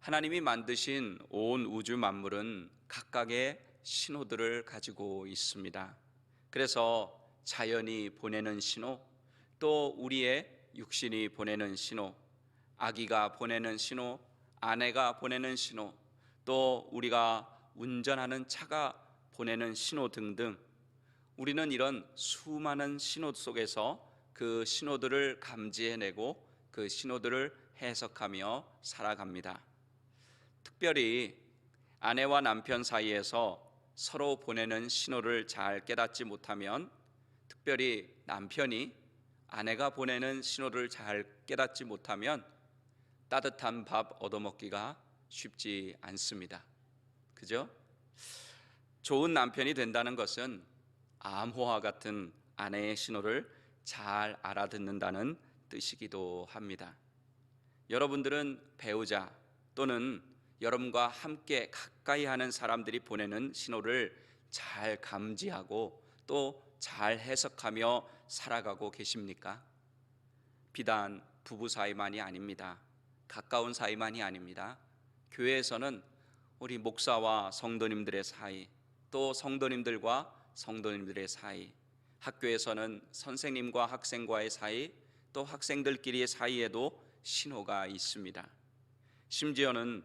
하나님이 만드신 온 우주 만물은 각각의 신호들을 가지고 있습니다. 그래서 자연이 보내는 신호, 또 우리의 육신이 보내는 신호, 아기가 보내는 신호, 아내가 보내는 신호, 또 우리가 운전하는 차가 보내는 신호 등등, 우리는 이런 수많은 신호 속에서 그 신호들을 감지해내고 그 신호들을 해석하며 살아갑니다. 특별히 아내와 남편 사이에서 서로 보내는 신호를 잘 깨닫지 못하면, 특별히 남편이 아내가 보내는 신호를 잘 깨닫지 못하면 따뜻한 밥 얻어먹기가 쉽지 않습니다. 그죠? 좋은 남편이 된다는 것은 암호와 같은 아내의 신호를 잘 알아듣는다는 뜻이기도 합니다. 여러분들은 배우자 또는 여러분과 함께 가까이 하는 사람들이 보내는 신호를 잘 감지하고 또 잘 해석하며 살아가고 계십니까? 비단 부부 사이만이 아닙니다. 가까운 사이만이 아닙니다. 교회에서는 우리 목사와 성도님들의 사이, 또 성도님들과 성도님들의 사이, 학교에서는 선생님과 학생과의 사이, 또 학생들끼리의 사이에도 신호가 있습니다. 심지어는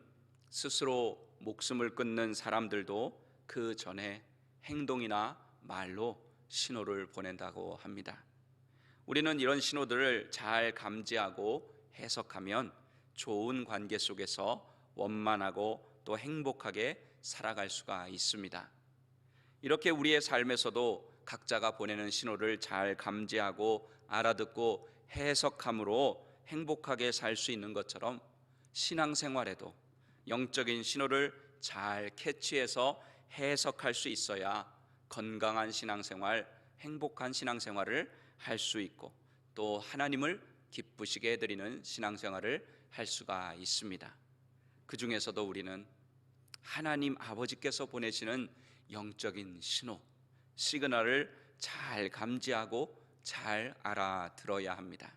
스스로 목숨을 끊는 사람들도 그 전에 행동이나 말로 신호를 보낸다고 합니다. 우리는 이런 신호들을 잘 감지하고 해석하면 좋은 관계 속에서 원만하고 또 행복하게 살아갈 수가 있습니다. 이렇게 우리의 삶에서도 각자가 보내는 신호를 잘 감지하고 알아듣고 해석함으로 행복하게 살 수 있는 것처럼, 신앙생활에도 영적인 신호를 잘 캐치해서 해석할 수 있어야 건강한 신앙생활, 행복한 신앙생활을 할 수 있고 또 하나님을 기쁘시게 해드리는 신앙생활을 할 수가 있습니다. 그 중에서도 우리는 하나님 아버지께서 보내시는 영적인 신호, 시그널을 잘 감지하고 잘 알아들어야 합니다.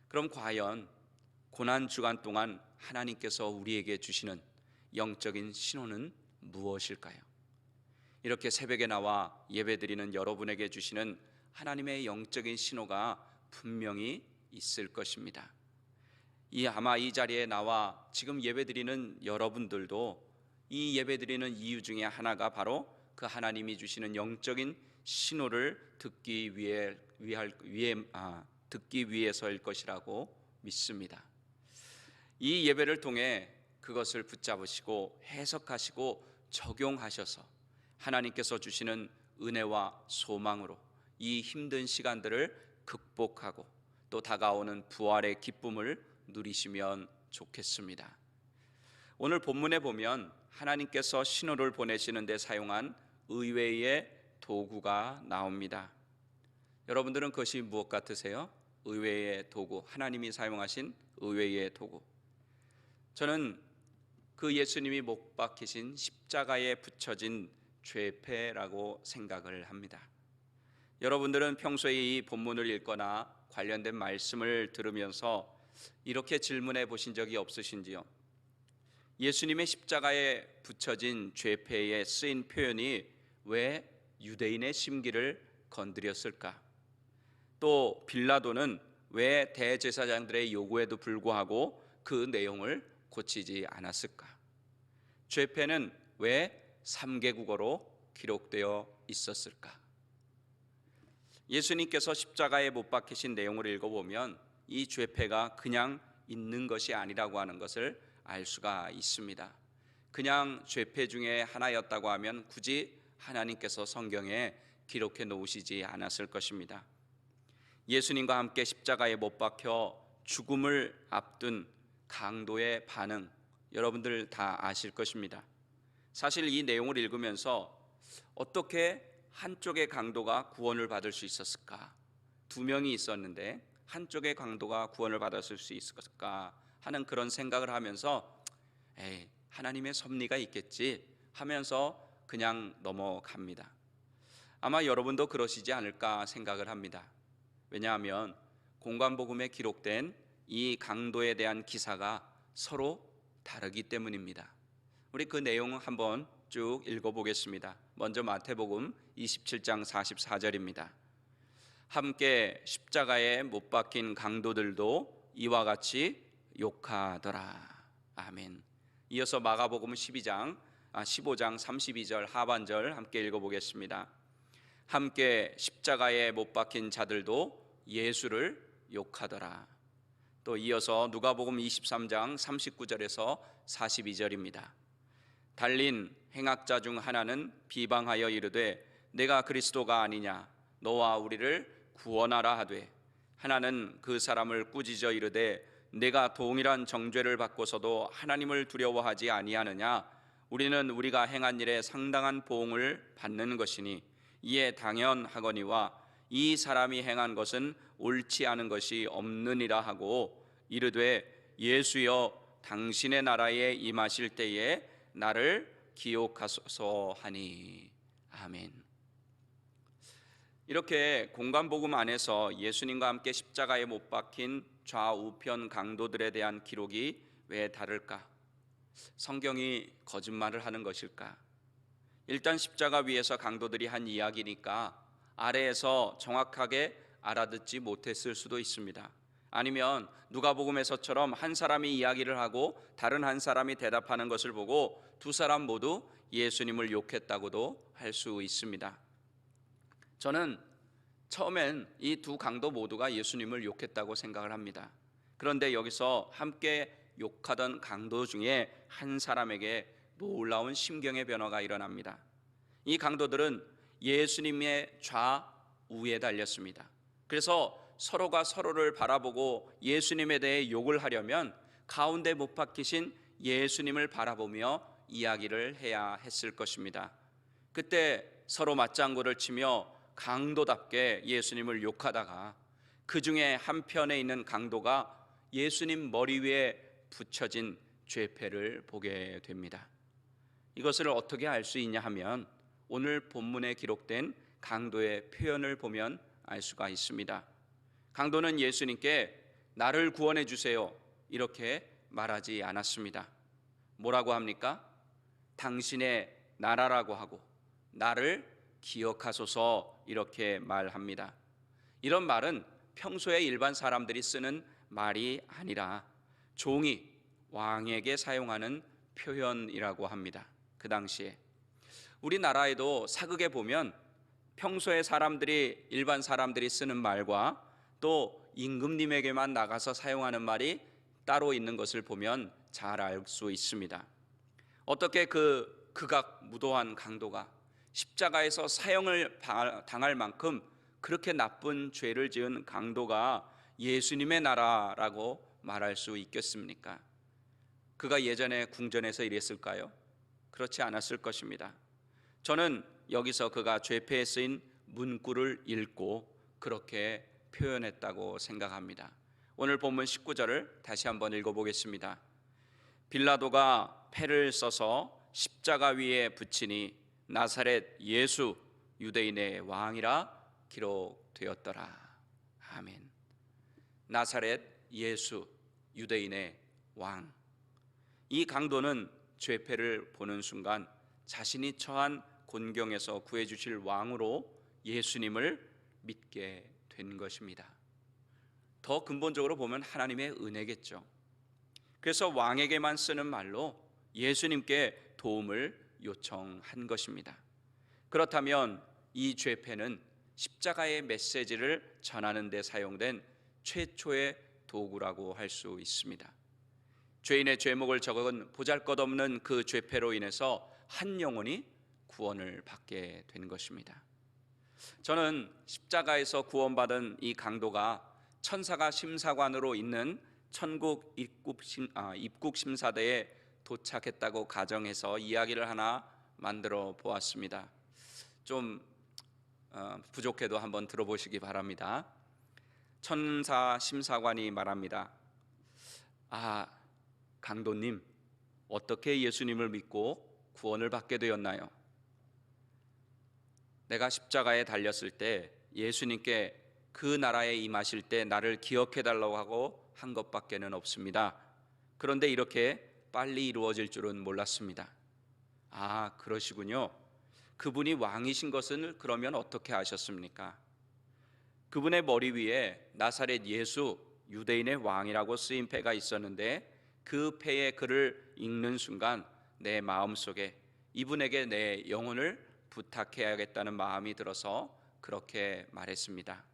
그럼 과연 고난주간 동안 하나님께서 우리에게 주시는 영적인 신호는 무엇일까요? 이렇게 새벽에 나와 예배드리는 여러분에게 주시는 하나님의 영적인 신호가 분명히 있을 것입니다. 아마 이 자리에 나와 지금 예배드리는 여러분들도 이 예배드리는 이유 중에 하나가 바로 그 하나님이 주시는 영적인 신호를 듣기 위해서일 것이라고 믿습니다. 이 예배를 통해 그것을 붙잡으시고 해석하시고 적용하셔서 하나님께서 주시는 은혜와 소망으로 이 힘든 시간들을 극복하고 또 다가오는 부활의 기쁨을 누리시면 좋겠습니다. 오늘 본문에 보면 하나님께서 신호를 보내시는 데 사용한 의외의 도구가 나옵니다. 여러분들은 그것이 무엇 같으세요? 의외의 도구, 하나님이 사용하신 의외의 도구. 저는 그 예수님이 못 박히신 십자가에 붙여진 죄패라고 생각을 합니다. 여러분들은 평소에 이 본문을 읽거나 관련된 말씀을 들으면서 이렇게 질문해 보신 적이 없으신지요? 예수님의 십자가에 붙여진 죄패에 쓰인 표현이 왜 유대인의 심기를 건드렸을까? 또 빌라도는 왜 대제사장들의 요구에도 불구하고 그 내용을 고치지 않았을까? 죄패는 왜 3개국어로 기록되어 있었을까? 예수님께서 십자가에 못 박히신 내용을 읽어보면 이 죄패가 그냥 있는 것이 아니라고 하는 것을 알 수가 있습니다. 그냥 죄패 중에 하나였다고 하면 굳이 하나님께서 성경에 기록해 놓으시지 않았을 것입니다. 예수님과 함께 십자가에 못 박혀 죽음을 앞둔 강도의 반응, 여러분들 다 아실 것입니다. 사실 이 내용을 읽으면서 어떻게 한쪽의 강도가 구원을 받을 수 있었을까? 두 명이 있었는데 한쪽의 강도가 구원을 받았을 수 있을까 하는 그런 생각을 하면서 하나님의 섭리가 있겠지 하면서 그냥 넘어갑니다. 아마 여러분도 그러시지 않을까 생각을 합니다. 왜냐하면 공관복음에 기록된 이 강도에 대한 기사가 서로 다르기 때문입니다. 우리 그 내용 한번 쭉 읽어보겠습니다. 먼저 마태복음 27장 44절입니다. 함께 십자가에 못 박힌 강도들도 이와 같이 욕하더라. 아멘. 이어서 마가복음 15장 32절 하반절 함께 읽어보겠습니다. 함께 십자가에 못 박힌 자들도 예수를 욕하더라. 또 이어서 누가복음 23장 39절에서 42절입니다. 달린 행악자 중 하나는 비방하여 이르되 내가 그리스도가 아니냐 너와 우리를 구원하라 하되, 하나는 그 사람을 꾸짖어 이르되 내가 동일한 정죄를 받고서도 하나님을 두려워하지 아니하느냐. 우리는 우리가 행한 일에 상당한 보응을 받는 것이니 이에 당연하거니와 이 사람이 행한 것은 옳지 않은 것이 없느니라 하고 이르되 예수여 당신의 나라에 임하실 때에 나를 기억하소서 하니. 아멘. 이렇게 공관복음 안에서 예수님과 함께 십자가에 못 박힌 좌우편 강도들에 대한 기록이 왜 다를까? 성경이 거짓말을 하는 것일까? 일단 십자가 위에서 강도들이 한 이야기니까 아래에서 정확하게 알아듣지 못했을 수도 있습니다. 아니면 누가복음에서처럼 한 사람이 이야기를 하고 다른 한 사람이 대답하는 것을 보고 두 사람 모두 예수님을 욕했다고도 할 수 있습니다. 저는 처음엔 이 두 강도 모두가 예수님을 욕했다고 생각을 합니다. 그런데 여기서 함께 욕하던 강도 중에 한 사람에게 놀라운 심경의 변화가 일어납니다. 이 강도들은 예수님의 좌우에 달렸습니다. 그래서 서로가 서로를 바라보고 예수님에 대해 욕을 하려면 가운데 못 박히신 예수님을 바라보며 이야기를 해야 했을 것입니다. 그때 서로 맞장구를 치며 강도답게 예수님을 욕하다가 그 중에 한편에 있는 강도가 예수님 머리 위에 붙여진 죄패를 보게 됩니다. 이것을 어떻게 알 수 있냐 하면 오늘 본문에 기록된 강도의 표현을 보면 알 수가 있습니다. 강도는 예수님께 나를 구원해 주세요 이렇게 말하지 않았습니다. 뭐라고 합니까? 당신의 나라라고 하고 나를 기억하소서 이렇게 말합니다. 이런 말은 평소에 일반 사람들이 쓰는 말이 아니라 종이 왕에게 사용하는 표현이라고 합니다. 그 당시에 우리나라에도 사극에 보면 평소에 일반 사람들이 쓰는 말과 또 임금님에게만 나가서 사용하는 말이 따로 있는 것을 보면 잘 알 수 있습니다. 어떻게 그 극악무도한 강도가 십자가에서 사형을 당할 만큼 그렇게 나쁜 죄를 지은 강도가 예수님의 나라라고 말할 수 있겠습니까? 그가 예전에 궁전에서 일했을까요? 그렇지 않았을 것입니다. 저는 여기서 그가 죄패에 쓰인 문구를 읽고 그렇게 표현했다고 생각합니다. 오늘 본문 19절을 다시 한번 읽어보겠습니다. 빌라도가 패를 써서 십자가 위에 붙이니 나사렛 예수 유대인의 왕이라 기록되었더라. 아멘. 나사렛 예수 유대인의 왕. 이 강도는 죄패를 보는 순간 자신이 처한 곤경에서 구해주실 왕으로 예수님을 믿게 된 것입니다. 더 근본적으로 보면 하나님의 은혜겠죠. 그래서 왕에게만 쓰는 말로 예수님께 도움을 요청한 것입니다. 그렇다면 이 죄패는 십자가의 메시지를 전하는 데 사용된 최초의 도구라고 할 수 있습니다. 죄인의 죄목을 적은 보잘것없는 그 죄패로 인해서 한 영혼이 구원을 받게 된 것입니다. 저는 십자가에서 구원받은 이 강도가 천사가 심사관으로 있는 천국 입국 심사대에 도착했다고 가정해서 이야기를 하나 만들어 보았습니다. 좀 부족해도 한번 들어보시기 바랍니다. 천사 심사관이 말합니다. 강도님, 어떻게 예수님을 믿고 구원을 받게 되었나요? 내가 십자가에 달렸을 때 예수님께 그 나라에 임하실 때 나를 기억해 달라고 하고 한 것밖에는 없습니다. 그런데 이렇게 빨리 이루어질 줄은 몰랐습니다. 아, 그러시군요. 그분이 왕이신 것은 그러면 어떻게 아셨습니까? 그분의 머리 위에 나사렛 예수, 유대인의 왕이라고 쓰인 패가 있었는데 그 패의 글을 읽는 순간 내 마음속에 이분에게 내 영혼을 부탁해야겠다는 마음이 들어서 그렇게 말했습니다.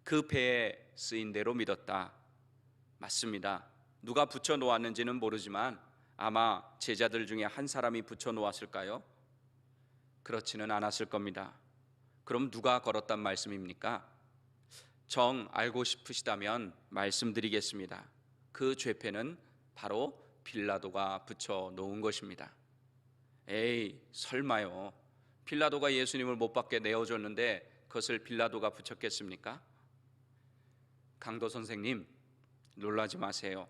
그 패에 쓰인 대로 믿었다. 맞습니다. 누가 붙여 놓았는지는 모르지만 아마 제자들 중에 한 사람이 붙여 놓았을까요? 그렇지는 않았을 겁니다. 그럼 누가 걸었단 말씀입니까? 정 알고 싶으시다면 말씀드리겠습니다. 그 죄패는 바로 빌라도가 붙여 놓은 것입니다. 에이, 설마요. 빌라도가 예수님을 못 박게 내어줬는데 그것을 빌라도가 붙였겠습니까? 강도 선생님, 놀라지 마세요.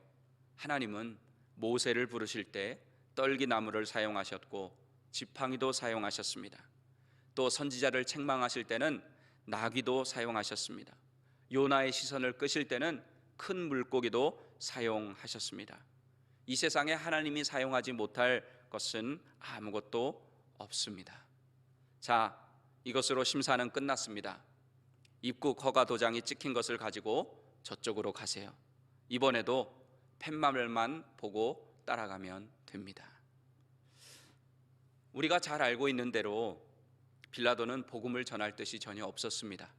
하나님은 모세를 부르실 때 떨기나무를 사용하셨고 지팡이도 사용하셨습니다. 또 선지자를 책망하실 때는 나귀도 사용하셨습니다. 요나의 시선을 끄실 때는 큰 물고기도 사용하셨습니다. 이 세상에 하나님이 사용하지 못할 것은 아무것도 없습니다. 자, 이것으로 심사는 끝났습니다. 입국 허가 도장이 찍힌 것을 가지고 저쪽으로 가세요. 이번에도 팻말만 보고 따라가면 됩니다. 우리가 잘 알고 있는 대로 빌라도는 복음을 전할 뜻이 전혀 없었습니다.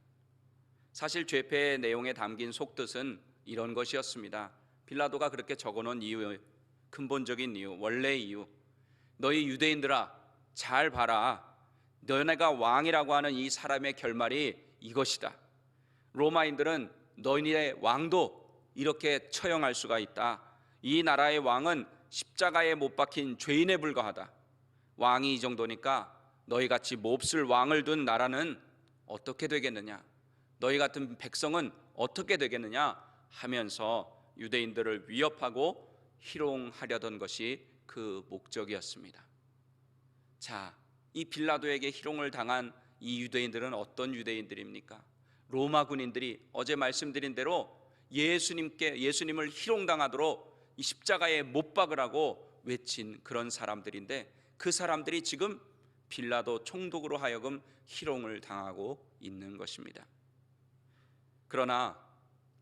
사실 죄패의 내용에 담긴 속뜻은 이런 것이었습니다. 빌라도가 그렇게 적어놓은 이유, 근본적인 이유, 원래 이유, 너희 유대인들아 잘 봐라. 너네가 왕이라고 하는 이 사람의 결말이 이것이다. 로마인들은 너희의 왕도 이렇게 처형할 수가 있다. 이 나라의 왕은 십자가에 못 박힌 죄인에 불과하다. 왕이 이 정도니까 너희같이 몹쓸 왕을 둔 나라는 어떻게 되겠느냐, 너희 같은 백성은 어떻게 되겠느냐 하면서 유대인들을 위협하고 희롱하려던 것이 그 목적이었습니다. 자, 이 빌라도에게 희롱을 당한 이 유대인들은 어떤 유대인들입니까? 로마 군인들이 어제 말씀드린 대로 예수님을 희롱당하도록 이 십자가에 못 박으라고 외친 그런 사람들인데, 그 사람들이 지금 빌라도 총독으로 하여금 희롱을 당하고 있는 것입니다. 그러나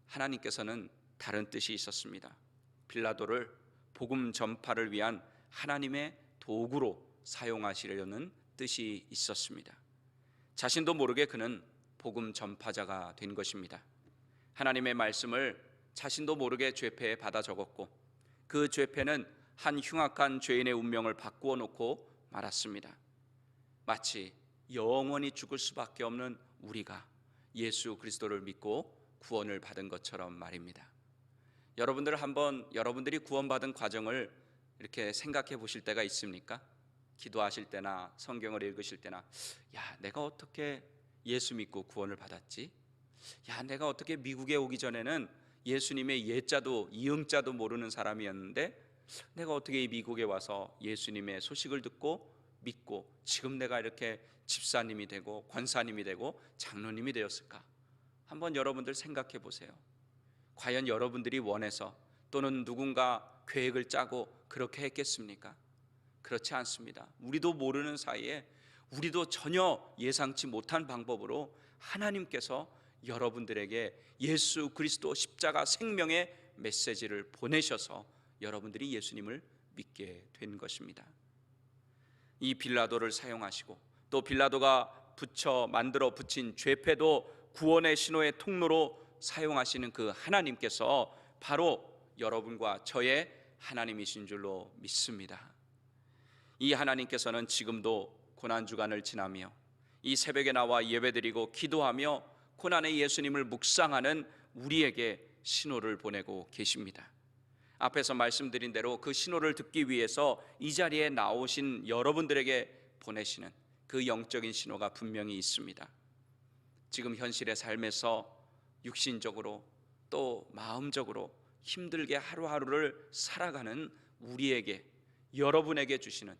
하나님께서는 다른 뜻이 있었습니다. 빌라도를 복음 전파를 위한 하나님의 도구로 사용하시려는 뜻이 있었습니다. 자신도 모르게 그는 복음 전파자가 된 것입니다. 하나님의 말씀을 자신도 모르게 죄패에 받아 적었고, 그 죄패는 한 흉악한 죄인의 운명을 바꾸어 놓고 말았습니다. 마치 영원히 죽을 수밖에 없는 우리가 예수 그리스도를 믿고 구원을 받은 것처럼 말입니다. 여러분들 한번 여러분들이 구원받은 과정을 이렇게 생각해 보실 때가 있습니까? 기도하실 때나 성경을 읽으실 때나, 야, 내가 어떻게 예수 믿고 구원을 받았지? 야, 내가 어떻게 미국에 오기 전에는 예수님의 예자도 이응자도 모르는 사람이었는데 내가 어떻게 이 미국에 와서 예수님의 소식을 듣고 믿고 지금 내가 이렇게 집사님이 되고 권사님이 되고 장로님이 되었을까? 한번 여러분들 생각해 보세요. 과연 여러분들이 원해서 또는 누군가 계획을 짜고 그렇게 했겠습니까? 그렇지 않습니다. 우리도 모르는 사이에, 우리도 전혀 예상치 못한 방법으로 하나님께서 여러분들에게 예수 그리스도 십자가 생명의 메시지를 보내셔서 여러분들이 예수님을 믿게 된 것입니다. 이 빌라도를 사용하시고 또 빌라도가 만들어 붙인 죄패도 구원의 신호의 통로로 사용하시는 그 하나님께서 바로 여러분과 저의 하나님이신 줄로 믿습니다. 이 하나님께서는 지금도 고난주간을 지나며 이 새벽에 나와 예배드리고 기도하며 고난의 예수님을 묵상하는 우리에게 신호를 보내고 계십니다. 앞에서 말씀드린 대로 그 신호를 듣기 위해서 이 자리에 나오신 여러분들에게 보내시는 그 영적인 신호가 분명히 있습니다. 지금 현실의 삶에서 육신적으로 또 마음적으로 힘들게 하루하루를 살아가는 우리에게, 여러분에게 주시는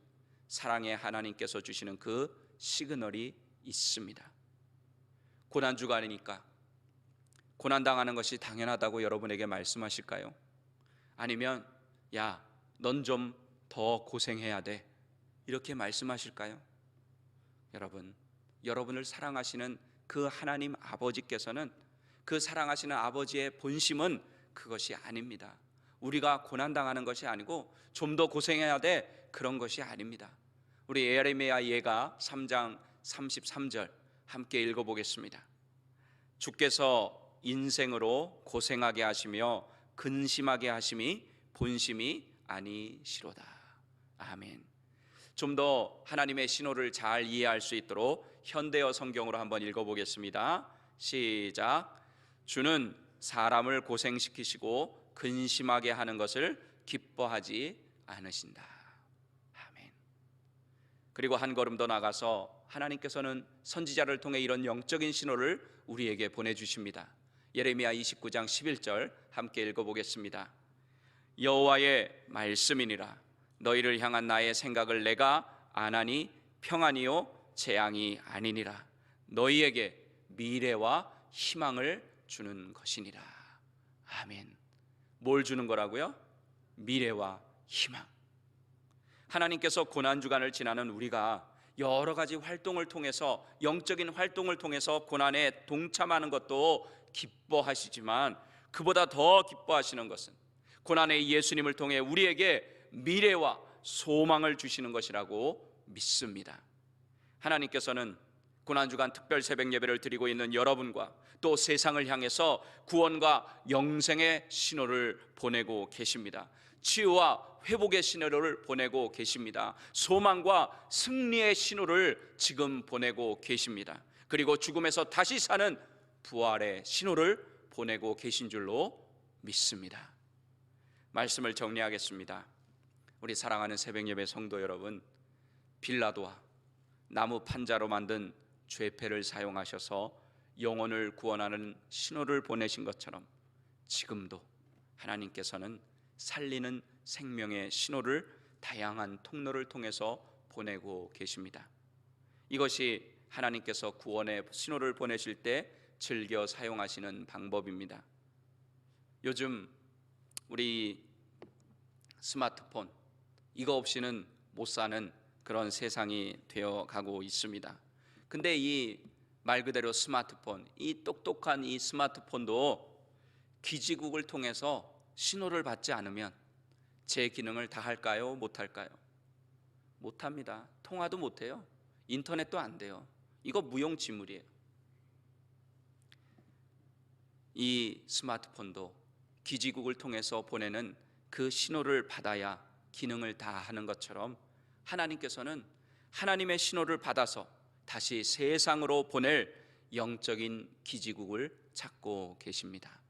사랑의 하나님께서 주시는 그 시그널이 있습니다. 고난주간이니까 고난당하는 것이 당연하다고 여러분에게 말씀하실까요? 아니면 야, 넌 좀 더 고생해야 돼, 이렇게 말씀하실까요? 여러분, 여러분을 사랑하시는 그 하나님 아버지께서는, 그 사랑하시는 아버지의 본심은 그것이 아닙니다. 우리가 고난당하는 것이 아니고 좀 더 고생해야 돼, 그런 것이 아닙니다. 우리 예레미야 예가 3장 33절 함께 읽어보겠습니다. 주께서 인생으로 고생하게 하시며 근심하게 하심이 본심이 아니시로다. 아멘. 좀 더 하나님의 신호를 잘 이해할 수 있도록 현대어 성경으로 한번 읽어보겠습니다. 시작. 주는 사람을 고생시키시고 근심하게 하는 것을 기뻐하지 않으신다. 아멘. 그리고 한 걸음 더 나가서 하나님께서는 선지자를 통해 이런 영적인 신호를 우리에게 보내주십니다. 예레미야 29장 11절 함께 읽어보겠습니다. 여호와의 말씀이니라. 너희를 향한 나의 생각을 내가 아나니 평안이요 재앙이 아니니라. 너희에게 미래와 희망을 주는 것이니라. 아멘. 뭘 주는 거라고요? 미래와 희망. 하나님께서 고난주간을 지나는 우리가 여러 가지 활동을 통해서, 영적인 활동을 통해서 고난에 동참하는 것도 기뻐하시지만, 그보다 더 기뻐하시는 것은 고난의 예수님을 통해 우리에게 미래와 소망을 주시는 것이라고 믿습니다. 하나님께서는 고난주간 특별 새벽 예배를 드리고 있는 여러분과 또 세상을 향해서 구원과 영생의 신호를 보내고 계십니다. 치유와 회복의 신호를 보내고 계십니다. 소망과 승리의 신호를 지금 보내고 계십니다. 그리고 죽음에서 다시 사는 부활의 신호를 보내고 계신 줄로 믿습니다. 말씀을 정리하겠습니다. 우리 사랑하는 새벽예배 성도 여러분, 빌라도와 나무 판자로 만든 죄패를 사용하셔서 영혼을 구원하는 신호를 보내신 것처럼 지금도 하나님께서는 살리는 생명의 신호를 다양한 통로를 통해서 보내고 계십니다. 이것이 하나님께서 구원의 신호를 보내실 때 즐겨 사용하시는 방법입니다. 요즘 우리 스마트폰, 이거 없이는 못 사는 그런 세상이 되어 가고 있습니다. 근데 이 말 그대로 스마트폰, 이 똑똑한 이 스마트폰도 기지국을 통해서 신호를 받지 않으면 제 기능을 다 할까요? 못 할까요? 못 합니다. 통화도 못 해요. 인터넷도 안 돼요. 이거 무용지물이에요. 이 스마트폰도 기지국을 통해서 보내는 그 신호를 받아야 기능을 다 하는 것처럼 하나님께서는 하나님의 신호를 받아서 다시 세상으로 보낼 영적인 기지국을 찾고 계십니다.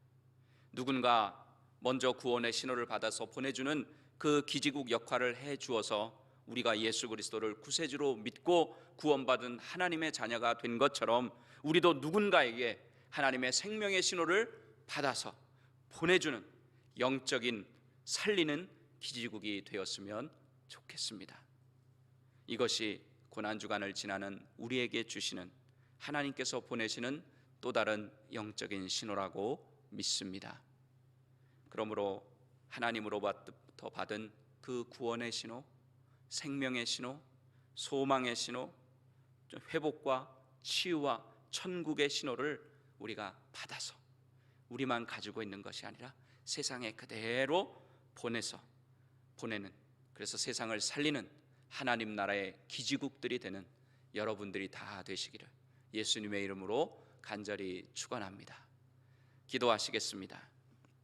누군가 먼저 구원의 신호를 받아서 보내주는 그 기지국 역할을 해 주어서 우리가 예수 그리스도를 구세주로 믿고 구원받은 하나님의 자녀가 된 것처럼 우리도 누군가에게 하나님의 생명의 신호를 받아서 보내주는 영적인 살리는 기지국이 되었으면 좋겠습니다. 이것이 고난주간을 지나는 우리에게 주시는, 하나님께서 보내시는 또 다른 영적인 신호라고 믿습니다. 그러므로 하나님으로부터 받은 그 구원의 신호, 생명의 신호, 소망의 신호, 회복과 치유와 천국의 신호를 우리가 받아서 우리만 가지고 있는 것이 아니라 세상에 그대로 보내는, 그래서 세상을 살리는 하나님 나라의 기지국들이 되는 여러분들이 다 되시기를 예수님의 이름으로 간절히 축원합니다. 기도하시겠습니다.